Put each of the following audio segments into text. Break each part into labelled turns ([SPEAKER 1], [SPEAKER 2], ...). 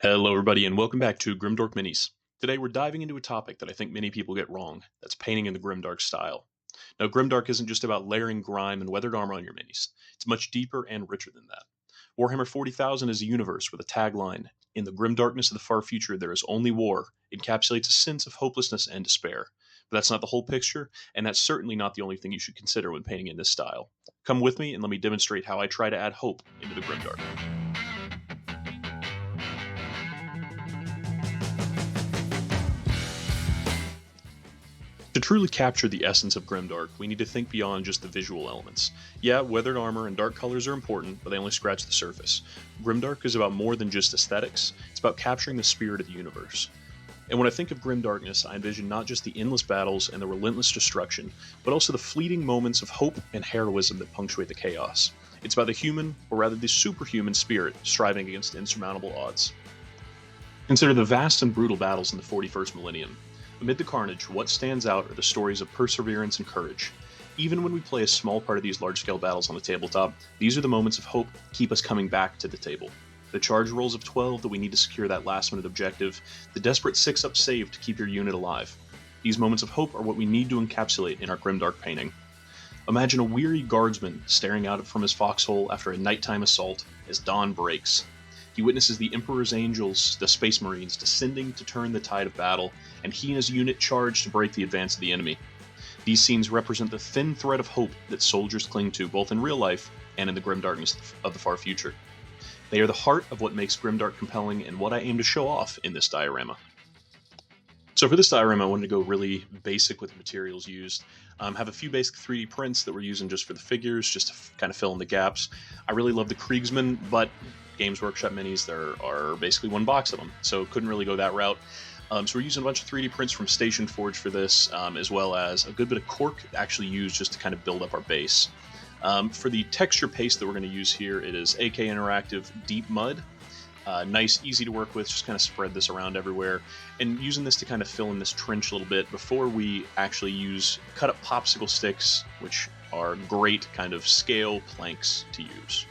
[SPEAKER 1] Hello, everybody, and welcome back to Grimdark Minis. Today, we're diving into a topic that I think many people get wrong. That's painting in the Grimdark style. Now, Grimdark isn't just about layering grime and weathered armor on your minis. It's much deeper and richer than that. Warhammer 40,000 is a universe with a tagline, "In the grim darkness of the far future, there is only war," encapsulates a sense of hopelessness and despair. But that's not the whole picture, and that's certainly not the only thing you should consider when painting in this style. Come with me and let me demonstrate how I try to add hope into the Grimdark. To truly capture the essence of Grimdark, we need to think beyond just the visual elements. Yeah, weathered armor and dark colors are important, but they only scratch the surface. Grimdark is about more than just aesthetics, it's about capturing the spirit of the universe. And when I think of grimdarkness, I envision not just the endless battles and the relentless destruction, but also the fleeting moments of hope and heroism that punctuate the chaos. It's about the human, or rather the superhuman spirit, striving against insurmountable odds. Consider the vast and brutal battles in the 41st millennium. Amid the carnage, what stands out are the stories of perseverance and courage. Even when we play a small part of these large-scale battles on the tabletop, these are the moments of hope that keep us coming back to the table. The charge rolls of 12 that we need to secure that last-minute objective, the desperate 6-up save to keep your unit alive. These moments of hope are what we need to encapsulate in our Grimdark painting. Imagine a weary guardsman staring out from his foxhole after a nighttime assault as dawn breaks. He witnesses the Emperor's Angels, the Space Marines, descending to turn the tide of battle, and he and his unit charge to break the advance of the enemy. These scenes represent the thin thread of hope that soldiers cling to both in real life and in the grim darkness of the far future. They are the heart of what makes Grimdark compelling and what I aim to show off in this diorama. So for this diorama, I wanted to go really basic with the materials used. Have a few basic 3D prints that we're using just for the figures, just to kind of fill in the gaps. I really love the Kriegsman, but Games Workshop minis, there are basically one box of them, so couldn't really go that route. So we're using a bunch of 3D prints from Station Forge for this, as well as a good bit of cork actually used just to kind of build up our base. For the texture paste that we're going to use here, it is AK Interactive Deep Mud. Nice, easy to work with, just kind of spread this around everywhere. And using this to kind of fill in this trench a little bit before we actually cut up popsicle sticks, which are great kind of scale planks to use.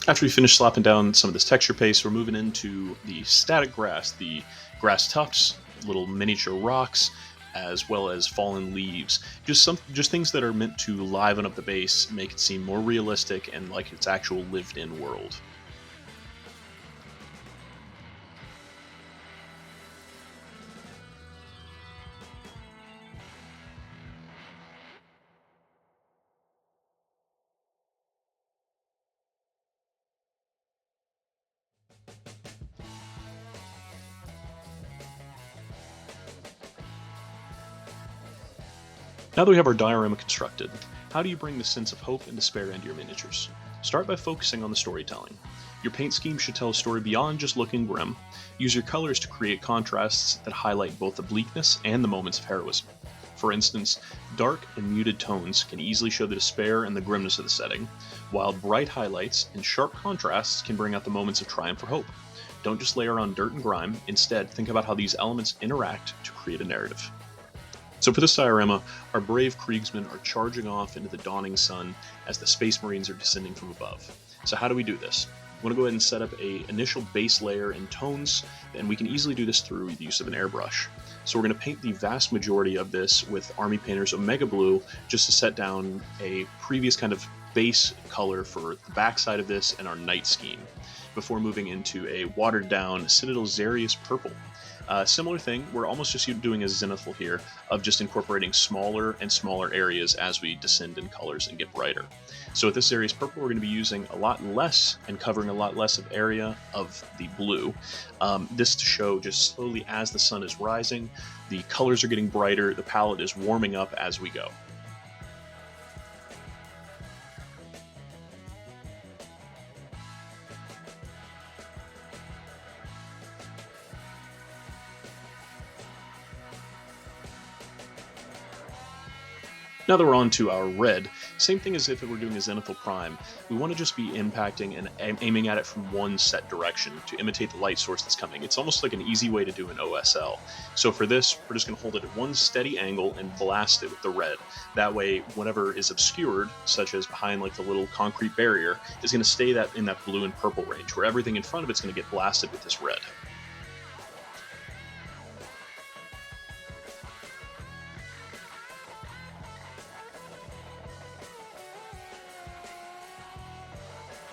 [SPEAKER 1] After we finish slapping down some of this texture paste, we're moving into the static grass, the grass tufts, little miniature rocks, as well as fallen leaves. Just things that are meant to liven up the base, make it seem more realistic and like its actual lived-in world. Now that we have our diorama constructed, how do you bring the sense of hope and despair into your miniatures? Start by focusing on the storytelling. Your paint scheme should tell a story beyond just looking grim. Use your colors to create contrasts that highlight both the bleakness and the moments of heroism. For instance, dark and muted tones can easily show the despair and the grimness of the setting, while bright highlights and sharp contrasts can bring out the moments of triumph or hope. Don't just layer on dirt and grime, instead think about how these elements interact to create a narrative. So for this diorama, our brave Kriegsmen are charging off into the dawning sun as the Space Marines are descending from above. So how do we do this? We want to go ahead and set up an initial base layer in tones, and we can easily do this through the use of an airbrush. So we're going to paint the vast majority of this with Army Painter's Omega Blue, just to set down a previous kind of base color for the backside of this and our night scheme, before moving into a watered down Citadel Xarius Purple. Similar thing, we're almost just doing a zenithal here of just incorporating smaller and smaller areas as we descend in colors and get brighter. So with this Xarius Purple, we're going to be using a lot less and covering a lot less of area of the blue. This to show just slowly as the sun is rising, the colors are getting brighter, the palette is warming up as we go. Now that we're on to our red, same thing as if it were doing a zenithal prime. We want to just be impacting and aiming at it from one set direction to imitate the light source that's coming. It's almost like an easy way to do an OSL. So for this, we're just going to hold it at one steady angle and blast it with the red. That way, whatever is obscured, such as behind like the little concrete barrier, is going to stay in that blue and purple range, where everything in front of it's going to get blasted with this red.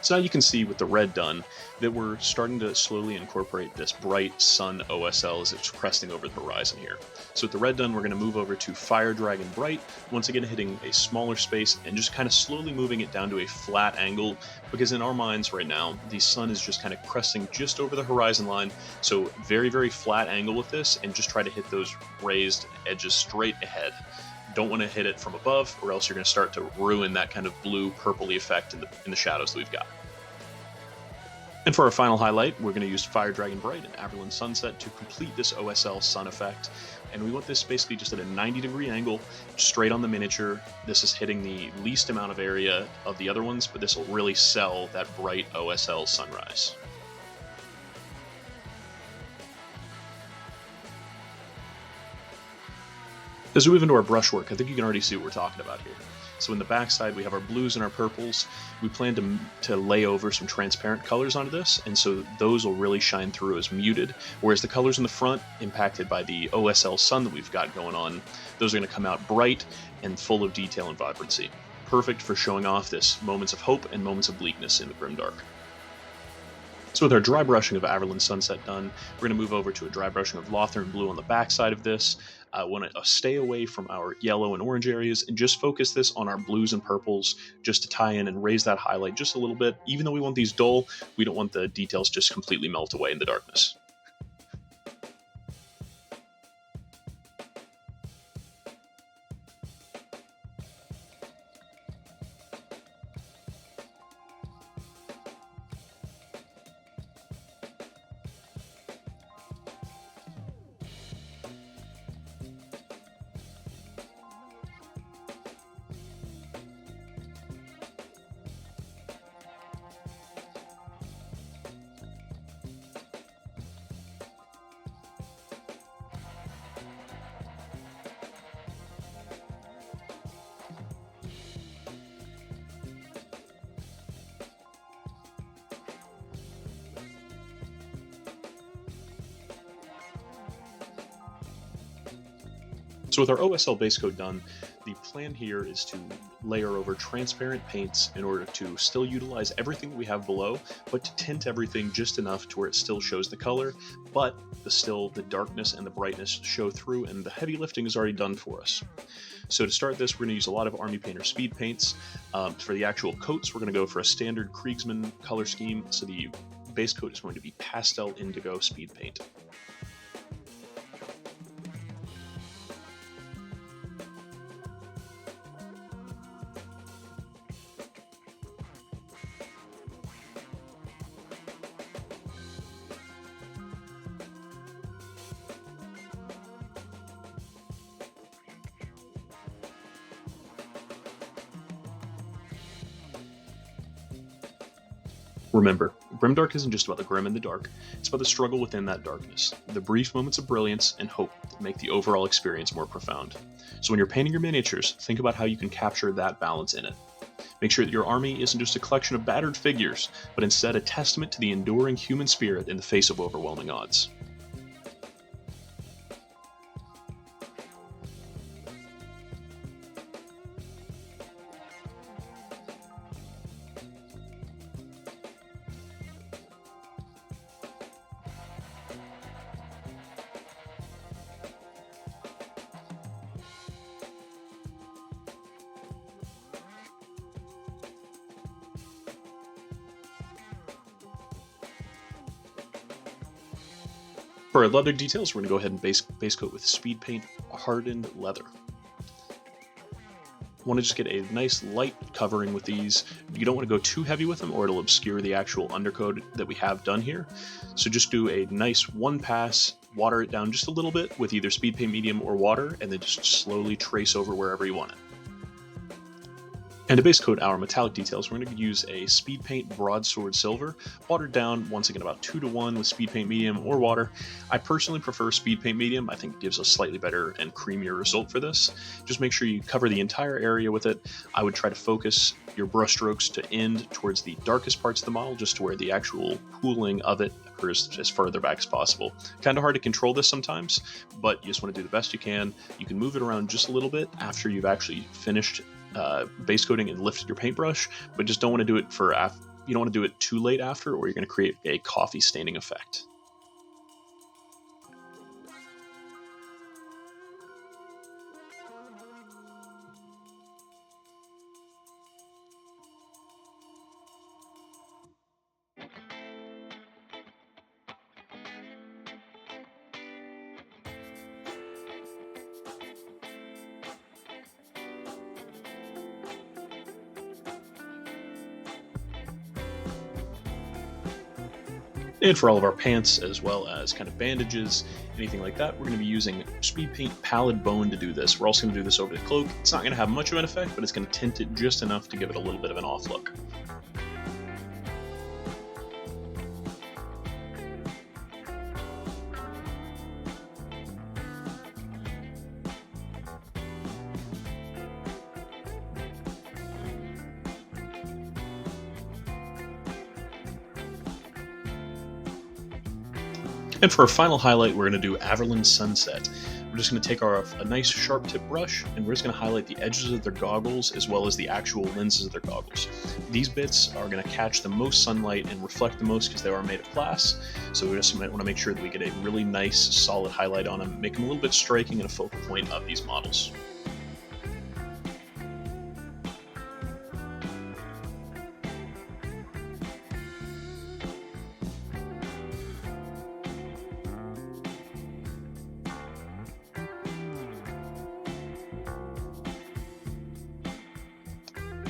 [SPEAKER 1] So now you can see with the red done that we're starting to slowly incorporate this bright sun OSL as it's cresting over the horizon here. So with the red done, we're going to move over to Fire Dragon Bright, once again hitting a smaller space and just kind of slowly moving it down to a flat angle, because in our minds right now, the sun is just kind of cresting just over the horizon line. So very, very flat angle with this, and just try to hit those raised edges straight ahead. Don't want to hit it from above, or else you're going to start to ruin that kind of blue purpley effect in the shadows that we've got. And for our final highlight, we're going to use Fire Dragon Bright and Averland Sunset to complete this OSL sun effect. And we want this basically just at a 90-degree angle, straight on the miniature. This is hitting the least amount of area of the other ones, but this will really sell that bright OSL sunrise. As we move into our brushwork, I think you can already see what we're talking about here. So in the backside, we have our blues and our purples. We plan to lay over some transparent colors onto this, and so those will really shine through as muted, whereas the colors in the front, impacted by the OSL sun that we've got going on, those are going to come out bright and full of detail and vibrancy. Perfect for showing off this moments of hope and moments of bleakness in the Grimdark. So with our dry brushing of Averland Sunset done, we're going to move over to a dry brushing of Lothern Blue on the backside of this. I want to stay away from our yellow and orange areas and just focus this on our blues and purples, just to tie in and raise that highlight just a little bit. Even though we want these dull, we don't want the details just completely melt away in the darkness. So with our OSL base coat done, the plan here is to layer over transparent paints in order to still utilize everything that we have below, but to tint everything just enough to where it still shows the color, but the darkness and the brightness show through, and the heavy lifting is already done for us. So to start this, we're going to use a lot of Army Painter speed paints. For the actual coats, we're going to go for a standard Kriegsman color scheme, so the base coat is going to be pastel indigo speed paint. Remember, Grimdark isn't just about the grim and the dark, it's about the struggle within that darkness, the brief moments of brilliance and hope that make the overall experience more profound. So when you're painting your miniatures, think about how you can capture that balance in it. Make sure that your army isn't just a collection of battered figures, but instead a testament to the enduring human spirit in the face of overwhelming odds. For our leather details, we're going to go ahead and base coat with speed paint hardened leather. Want to just get a nice light covering with these. You don't want to go too heavy with them or it'll obscure the actual undercoat that we have done here. So just do a nice one pass, water it down just a little bit with either speed paint medium or water, and then just slowly trace over wherever you want it. And to base coat our metallic details, we're going to use a speed paint broadsword silver, watered down once again about 2-to-1 with speed paint medium or water. I personally prefer speed paint medium. I think it gives a slightly better and creamier result for this. Just make sure you cover the entire area with it. I would try to focus your brush strokes to end towards the darkest parts of the model, just to where the actual pooling of it occurs as further back as possible. Kind of hard to control this sometimes, but you just want to do the best you can. You can move it around just a little bit after you've actually finished base coating and lifted your paintbrush, but just don't want to do it you don't want to do it too late after, or you're going to create a coffee staining effect. And for all of our pants, as well as kind of bandages, anything like that, we're going to be using speed paint pallid bone to do this. We're also going to do this over the cloak. It's not going to have much of an effect, but it's going to tint it just enough to give it a little bit of an off look. And for our final highlight, we're going to do Averland Sunset. We're just going to take a nice sharp tip brush, and we're just going to highlight the edges of their goggles as well as the actual lenses of their goggles. These bits are going to catch the most sunlight and reflect the most because they are made of glass. So we just want to make sure that we get a really nice solid highlight on them, make them a little bit striking and a focal point of these models.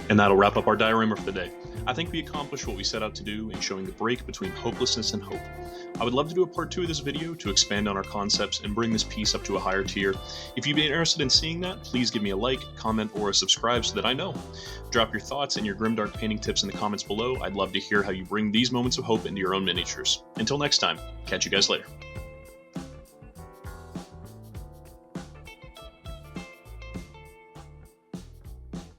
[SPEAKER 1] And that'll wrap up our diorama for the day. I think we accomplished what we set out to do in showing the break between hopelessness and hope. I would love to do a part 2 of this video to expand on our concepts and bring this piece up to a higher tier. If you'd be interested in seeing that, please give me a like, comment, or a subscribe so that I know. Drop your thoughts and your Grimdark painting tips in the comments below. I'd love to hear how you bring these moments of hope into your own miniatures. Until next time, catch you guys later.